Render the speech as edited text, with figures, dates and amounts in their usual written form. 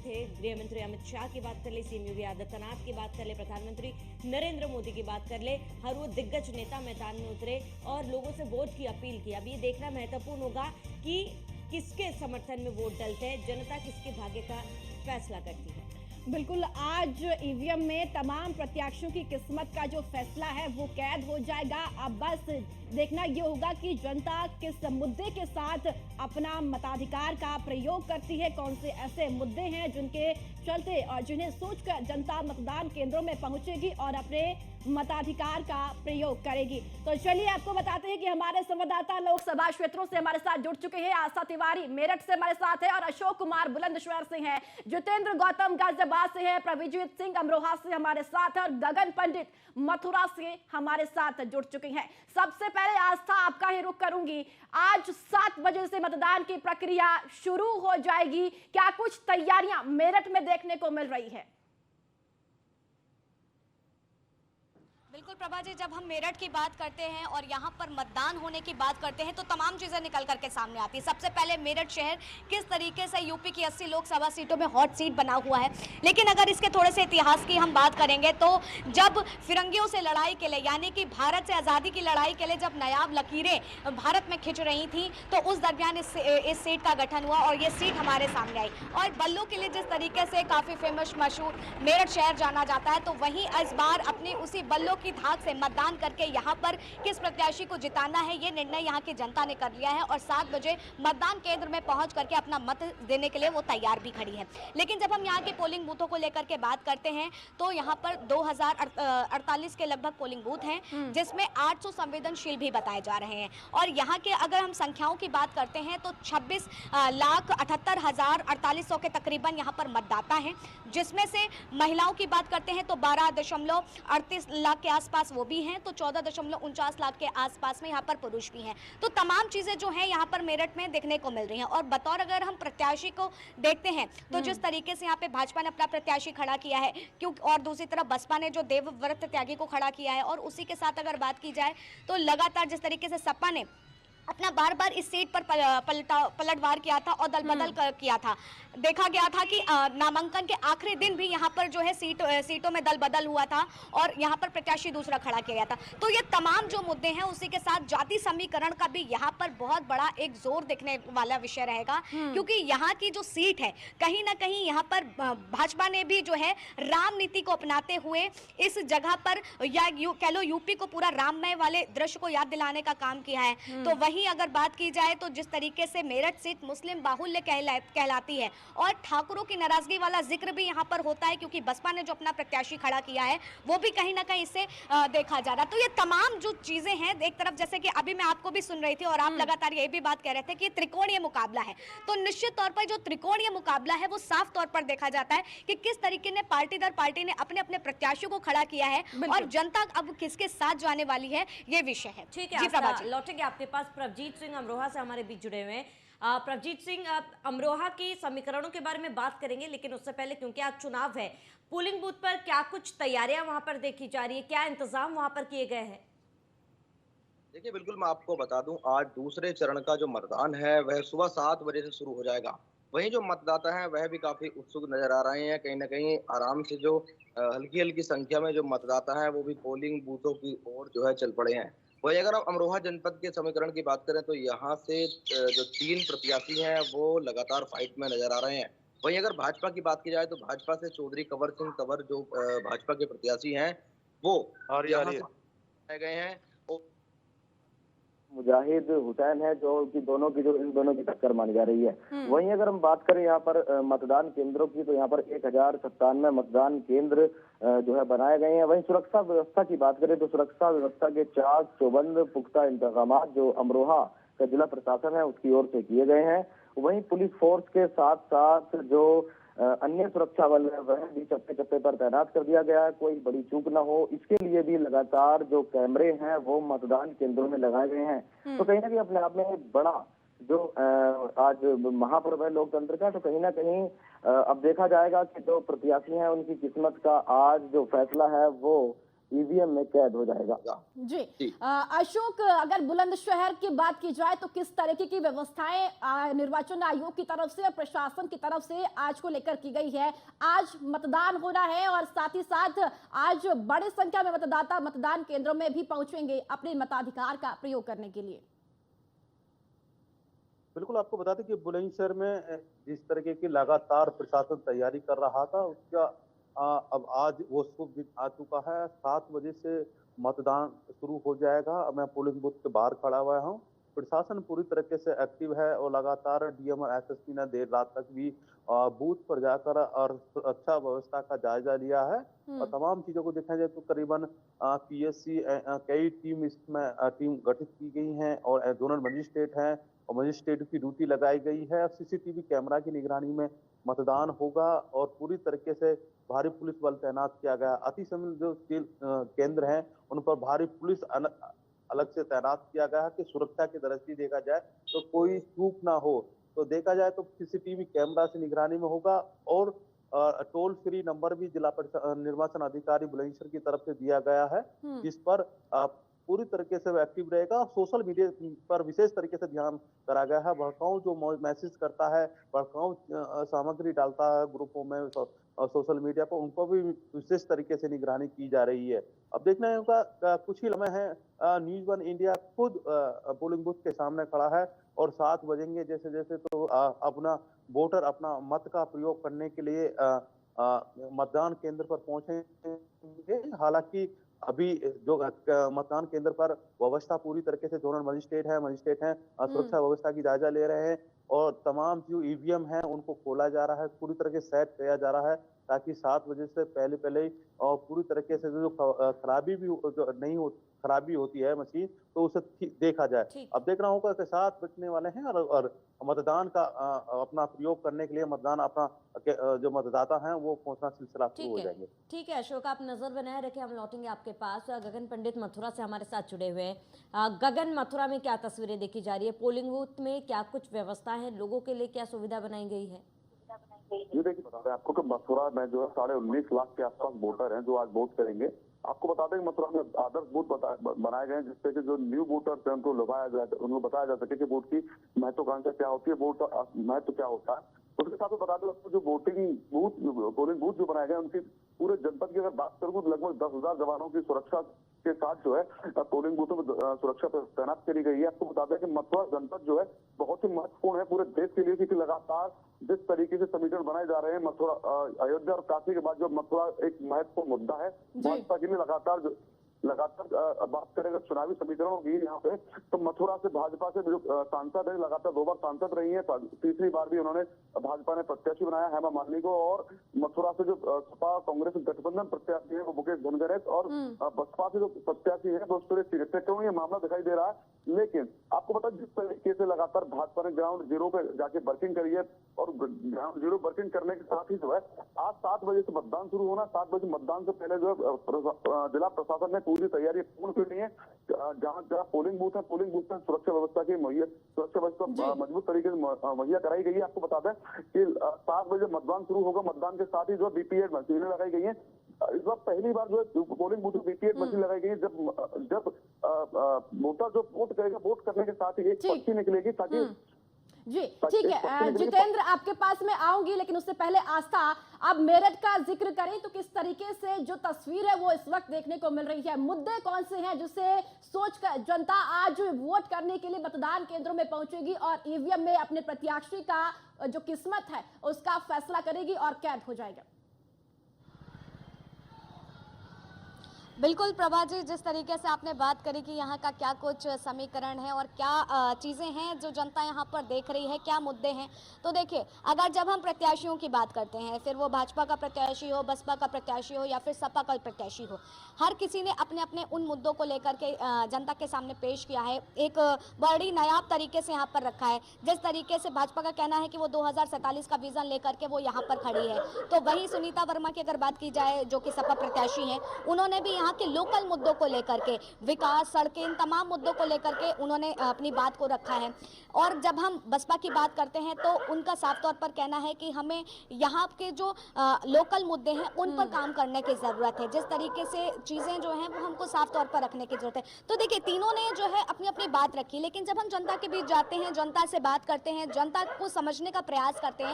थे। गृह मंत्री अमित शाह की बात कर ले, सीएम योगी आदित्यनाथ की बात कर ले, प्रधानमंत्री नरेंद्र मोदी की बात कर ले, हर वो दिग्गज नेता मैदान में उतरे और लोगों से वोट की अपील की। अब ये देखना महत्वपूर्ण होगा कि किसके समर्थन में वोट डलते हैं, जनता किसके भाग्य का फैसला करती है। बिल्कुल, आज ईवीएम में तमाम प्रत्याशियों की किस्मत का जो फैसला है वो कैद हो जाएगा। अब बस देखना ये होगा कि जनता किस मुद्दे के साथ अपना मताधिकार का प्रयोग करती है, कौन से ऐसे मुद्दे हैं जिनके चलते और जिन्हें सोचकर जनता मतदान केंद्रों में पहुंचेगी और अपने मताधिकार का प्रयोग करेगी। तो चलिए आपको बताते हैं कि हमारे संवाददाता लोकसभा क्षेत्रों से हमारे साथ जुड़ चुके हैं। आशा तिवारी मेरठ से हमारे साथ है और अशोक कुमार बुलंदशहर से हैं, जितेंद्र गौतम गाजियाबाद से है, प्रवीजीत सिंह अमरोहा से हमारे साथ है और गगन पंडित मथुरा से हमारे साथ जुड़ चुके हैं। सबसे पहले आस्था आपका ही रुख करूंगी, आज 7 बजे से मतदान की प्रक्रिया शुरू हो जाएगी, क्या कुछ तैयारियां मेरठ में देखने को मिल रही है? बिल्कुल प्रभा जी, जब हम मेरठ की बात करते हैं और यहाँ पर मतदान होने की बात करते हैं तो तमाम चीज़ें निकल करके सामने आती है। सबसे पहले मेरठ शहर किस तरीके से यूपी की 80 लोकसभा सीटों में हॉट सीट बना हुआ है। लेकिन अगर इसके थोड़े से इतिहास की हम बात करेंगे तो जब फिरंगियों से लड़ाई के लिए, यानी कि भारत से आज़ादी की लड़ाई के लिए जब नायाब लकीरें भारत में खिंच रही थी तो उस दरमियान इस सीट का गठन हुआ और ये सीट हमारे सामने आई। और बल्लों के लिए जिस तरीके से काफ़ी फेमस मशहूर मेरठ शहर जाना जाता है, तो वहीं इस बार अपनी उसी बल्लों की धाक से मतदान करके यहाँ पर किस प्रत्याशी को जिताना है ये निर्णय यहाँ की जनता ने कर लिया है और 7 बजे मतदान केंद्र में पहुंच करके अपना मत देने के लिए वो तैयार भी खड़ी है। लेकिन जब हम यहाँ के पोलिंग बूथों को लेकर के बात करते हैं तो यहाँ पर 2048 के लगभग पोलिंग बूथ हैं, जिसमें 800 संवेदनशील भी बताए जा रहे हैं। और यहाँ के अगर हम संख्याओं की बात करते हैं तो 26,78,48 के तकरीबन यहाँ पर मतदाता हैं, जिसमें से महिलाओं की बात करते हैं तो 12.38 लाख के आसपास वो भी हैं, तो 14.49 लाख के आसपास में यहाँ पर पुरुष भी हैं। तो तमाम चीजें जो हैं यहाँ पर मेरठ में देखने को मिल रही हैं। और बतौर अगर हम प्रत्याशी को देखते हैं तो जिस तरीके से यहाँ पे भाजपा ने अपना प्रत्याशी खड़ा किया है, क्योंकि और दूसरी तरफ बसपा ने जो देवव्रत त्यागी को खड़ा किया है, और उसी के साथ अगर बात की जाए तो लगातार जिस तरीके से सपा ने अपना बार बार इस सीट पर पलटवार किया था और दल बदल किया था, देखा गया था कि नामांकन के आखिरी दिन भी यहाँ पर जो है सीटों में दल बदल हुआ था और यहाँ पर प्रत्याशी दूसरा खड़ा किया गया था। तो ये तमाम जो मुद्दे हैं, उसी के साथ जाति समीकरण का भी यहाँ पर बहुत बड़ा एक जोर दिखने वाला विषय रहेगा, क्योंकि यहाँ की जो सीट है कहीं ना कहीं यहाँ पर भाजपा ने भी जो है राम नीति को अपनाते हुए इस जगह पर या कह लो यूपी को पूरा राममय वाले दृश्य को याद दिलाने का काम किया है। तो वहीं अगर बात की जाए तो जिस तरीके से मेरठ सीट मुस्लिम बाहुल्य कहलाती है और ठाकुरों की नाराजगी वाला जिक्र भी यहाँ पर होता है, क्योंकि बसपा ने जो अपना प्रत्याशी खड़ा किया है वो भी कहीं ना कहीं इससे देखा जा रहा है। तो ये तमाम जो चीजें हैं, एक तरफ जैसे कि अभी मैं आपको भी सुन रही थी और आप लगातार ये भी बात कह रहे थे कि त्रिकोणीय मुकाबला है, तो निश्चित तौर पर जो त्रिकोणीय मुकाबला है वो साफ तौर पर देखा जाता है कि किस तरीके ने पार्टी दर पार्टी ने अपने अपने प्रत्याशियों को खड़ा किया है और जनता अब किसके साथ जाने वाली है ये विषय है। ठीक है, लौटेंगे आपके पास। प्रवीजीत सिंह अमरोहा से हमारे बीच जुड़े हुए हैं। प्रवीजीत सिंह, अमरोहा की समीकरणों के बारे में बात करेंगे, लेकिन उससे पहले क्योंकि आज चुनाव है, पोलिंग बूथ पर क्या कुछ तैयारियां वहां पर देखी जा रही है, क्या इंतजाम वहां पर किए गए हैं? देखिए, बिल्कुल मैं आपको बता दूं, आज दूसरे चरण का जो मतदान है वह सुबह 7 बजे से शुरू हो जाएगा। वहीं जो मतदाता हैं वह भी काफी उत्सुक नजर आ रहे हैं। कहीं ना कहीं आराम से जो हल्की हल्की संख्या में जो मतदाता हैं वो भी पोलिंग बूथों की ओर जो है चल पड़े हैं। वही अगर आप अमरोहा जनपद के समीकरण की बात करें तो यहाँ से जो 3 प्रत्याशी हैं वो लगातार फाइट में नजर आ रहे हैं। वहीं अगर भाजपा की बात की जाए तो भाजपा से चौधरी कंवर सिंह कंवर जो भाजपा के प्रत्याशी हैं वो यहाँ से गए हैं। मुजाहिद हुसैन है जो कि इन दोनों की टक्कर मानी जा रही है। वहीं अगर हम बात करें यहाँ पर मतदान केंद्रों की तो यहाँ पर 1097 मतदान केंद्र जो है बनाए गए हैं। वहीं सुरक्षा व्यवस्था की बात करें तो सुरक्षा व्यवस्था के चाक चौबंद पुख्ता इंतजाम जो अमरोहा का जिला प्रशासन है उसकी ओर से किए गए हैं। वहीं पुलिस फोर्स के साथ साथ जो अन्य सुरक्षा बल है वह भी चप्पे चप्पे पर तैनात कर दिया गया है, कोई बड़ी चूक न हो इसके लिए भी लगातार जो कैमरे हैं वो मतदान केंद्रों में लगाए गए हैं। तो कहीं ना कहीं अपने आप में बड़ा जो आज महापर्व है लोकतंत्र का, तो कहीं ना कहीं अब देखा जाएगा कि जो प्रत्याशी हैं उनकी किस्मत का आज जो फैसला है वो ईवीएम में कैद हो जाएगा। जी अशोक, अगर बुलंदशहर की बात की जाए तो किस तरीके की व्यवस्थाएं निर्वाचन आयोग की तरफ से और प्रशासन की तरफ से आज को लेकर की गई है? आज मतदान हो रहा है और साथ ही साथ आज बड़ी संख्या में मतदाता मतदान केंद्रों में भी पहुंचेंगे अपने मताधिकार का प्रयोग करने के लिए। बिल्कुल, आपको बता दें कि बुलंदशहर में जिस तरीके की लगातार प्रशासन तैयारी कर रहा था, उसका अब आज वो शुभ आ चुका है। 7 बजे से मतदान शुरू हो जाएगा। मैं पोलिंग बूथ के बाहर खड़ा हुआ हूँ। प्रशासन पूरी तरीके से एक्टिव है और लगातार डीएम और एसएसपी ने देर रात तक भी बूथ पर जाकर और सुरक्षा व्यवस्था का जायजा लिया है और तमाम चीजों को देखा जाए तो करीबन पीएससी कई टीम इसमें टीम गठित की गई हैं और जोनल मजिस्ट्रेट हैं और मजिस्ट्रेट की ड्यूटी लगाई गई है। सीसीटीवी कैमरा की निगरानी में मतदान होगा और पूरी तरीके से भारी पुलिस बल तैनात किया गया। अतिसमय जो केंद्र हैं उन पर भारी पुलिस अलग से तैनात किया गया है कि सुरक्षा की दृष्टि देखा जाए तो कोई चूक ना हो। तो देखा जाए तो सीसीटीवी कैमरा से निगरानी में होगा और टोल फ्री नंबर भी जिला निर्वाचन अधिकारी बुलंदशहर की तरफ से दिया गया है, जिस पर पूरी तरीके से एक्टिव रहेगा। सोशल मीडिया पर विशेष तरीके से ध्यान करा गया है। भड़काऊ जो मैसेज करता है, भड़काऊ सामग्री डालता है ग्रुपों में और सोशल मीडिया पर, उनको भी विशेष तरीके से निगरानी की जा रही है। अब देखना होगा, कुछ ही लम्हे हैं न्यूज़ 1 इंडिया खुद पोलिंग बूथ के सामने खड़ा है और 7 बजेंगे जैसे जैसे तो अपना वोटर अपना मत का प्रयोग करने के लिए मतदान केंद्र पर पहुंचेंगे। हालांकि अभी जो मतदान केंद्र पर व्यवस्था पूरी तरीके से जोनल मजिस्ट्रेट हैं सुरक्षा व्यवस्था की जायजा ले रहे हैं और तमाम जो ईवीएम हैं उनको खोला जा रहा है, पूरी तरह से सेट किया जा रहा है ताकि 7 बजे से पहले ही और पूरी तरीके से जो खराबी होती है मशीन तो उसे देखा जाए। अब देखना होगा कि 7 बजने वाले हैं और मतदान का अपना प्रयोग करने के लिए मतदान अपना जो मतदाता हैं वो पहुंचना सिलसिला शुरू हो जाएंगे। ठीक है अशोक, आप नजर बनाए रखें, हम लौटेंगे आपके पास। गगन पंडित मथुरा से हमारे साथ जुड़े हुए हैं। गगन, मथुरा में क्या तस्वीरें देखी जा रही है? पोलिंग बूथ में क्या कुछ व्यवस्था है, लोगों के लिए क्या सुविधा बनाई गई है? ये देखिए, बता दें आपको कि मथुरा में जो है 19.5 लाख के आसपास वोटर हैं जो आज वोट करेंगे। आपको बता दें कि मथुरा में आदर्श बूथ बनाए गए हैं जिससे कि जो न्यू वोटर्स हैं उनको उनको बताया जा सके कि वोट की महत्वाकांक्षा क्या होती है, वोट का महत्व क्या होता है। उसके साथ में बता दें आपको जो पोलिंग बूथ जो बनाए गए उनकी पूरे जनपद की अगर बात करूँ तो लगभग 10,000 जवानों की सुरक्षा के साथ जो है पोलिंग बूथों में सुरक्षा तैनात करी गई है। आपको बता दें कि मथुरा जनपद जो है बहुत ही महत्वपूर्ण है पूरे देश के लिए, क्योंकि लगातार जिस तरीके से समीकरण बनाए जा रहे हैं मथुरा अयोध्या और काशी के बाद जो मथुरा एक महत्वपूर्ण मुद्दा है भाजपा के लिए। लगातार बात करें अगर चुनावी समीकरणों की यहाँ पे तो मथुरा से भाजपा से जो सांसद है लगातार 2 बार सांसद रही है, तीसरी बार भी उन्होंने भाजपा ने प्रत्याशी बनाया हेमा मालिनी को और मथुरा से जो सपा कांग्रेस गठबंधन प्रत्याशी है वो मुकेश धनगरत और बसपा से जो प्रत्याशी है वो सुरेश तिरके ये मामला दिखाई दे रहा है। लेकिन आपको पता जिस तरीके से लगातार भाजपा ने ग्राउंड जीरो पे जाके वर्किंग करी है और ग्राउंड जीरो वर्किंग करने के साथ ही जो है आज 7 बजे से मतदान शुरू होना, 7 बजे मतदान से पहले जो है जिला प्रशासन ने पूरी तैयारी पूर्ण कर ली है। जहाँ पोलिंग बूथ है पोलिंग बूथ में सुरक्षा व्यवस्था मजबूत तरीके से मुहैया कराई गई है। आपको बता दें कि 7 बजे मतदान शुरू होगा, मतदान के साथ ही जो वीपीएट मशीनें लगाई गई है। इस बार पहली बार जो है पोलिंग बूथ में वीपीएट मशीन लगाई गई है। जब वोटर जो वोट करेगा वोट करने के साथ ही एक पर्ची निकलेगी ताकि जी ठीक है जितेंद्र, आपके पास में आऊंगी लेकिन उससे पहले आस्था, अब मेरठ का जिक्र करें तो किस तरीके से जो तस्वीर है वो इस वक्त देखने को मिल रही है? मुद्दे कौन से हैं जिससे सोचकर जनता आज वोट करने के लिए मतदान केंद्रों में पहुंचेगी और ईवीएम में अपने प्रत्याशी का जो किस्मत है उसका फैसला करेगी और कैद हो जाएगा? बिल्कुल प्रभा जी, जिस तरीके से आपने बात करी कि यहाँ का क्या कुछ समीकरण है और क्या चीज़ें हैं जो जनता यहाँ पर देख रही है, क्या मुद्दे हैं, तो देखिए अगर जब हम प्रत्याशियों की बात करते हैं, फिर वो भाजपा का प्रत्याशी हो, बसपा का प्रत्याशी हो या फिर सपा का प्रत्याशी हो, हर किसी ने अपने अपने उन मुद्दों को लेकर के जनता के सामने पेश किया है। एक बड़ी नायाब तरीके से यहाँ पर रखा है। जिस तरीके से भाजपा का कहना है कि वो 2047 का विजन लेकर के वो यहाँ पर खड़ी है, तो वही सुनीता वर्मा की अगर बात की जाए जो कि सपा प्रत्याशी हैं, उन्होंने भी यहाँ के लोकल मुद्दों को लेकर के, विकास, सड़कें, इन तमाम मुद्दों को लेकर के उन्होंने अपनी बात को रखा है। और जब हम बसपा की बात करते हैं तो उनका साफ तौर पर कहना है कि हमें यहाँ के जो लोकल मुद्दे हैं उन पर काम करने की ज़रूरत है, जिस तरीके से चीज़ें जो हैं वो हमको साफ तौर पर रखने की ज़रूरत है। तो देखिए, तीनों ने जो है अपनी अपनी बात रखी, लेकिन जब हम जनता के बीच जाते हैं, जनता से बात करते हैं, जनता को समझने का प्रयास करते हैं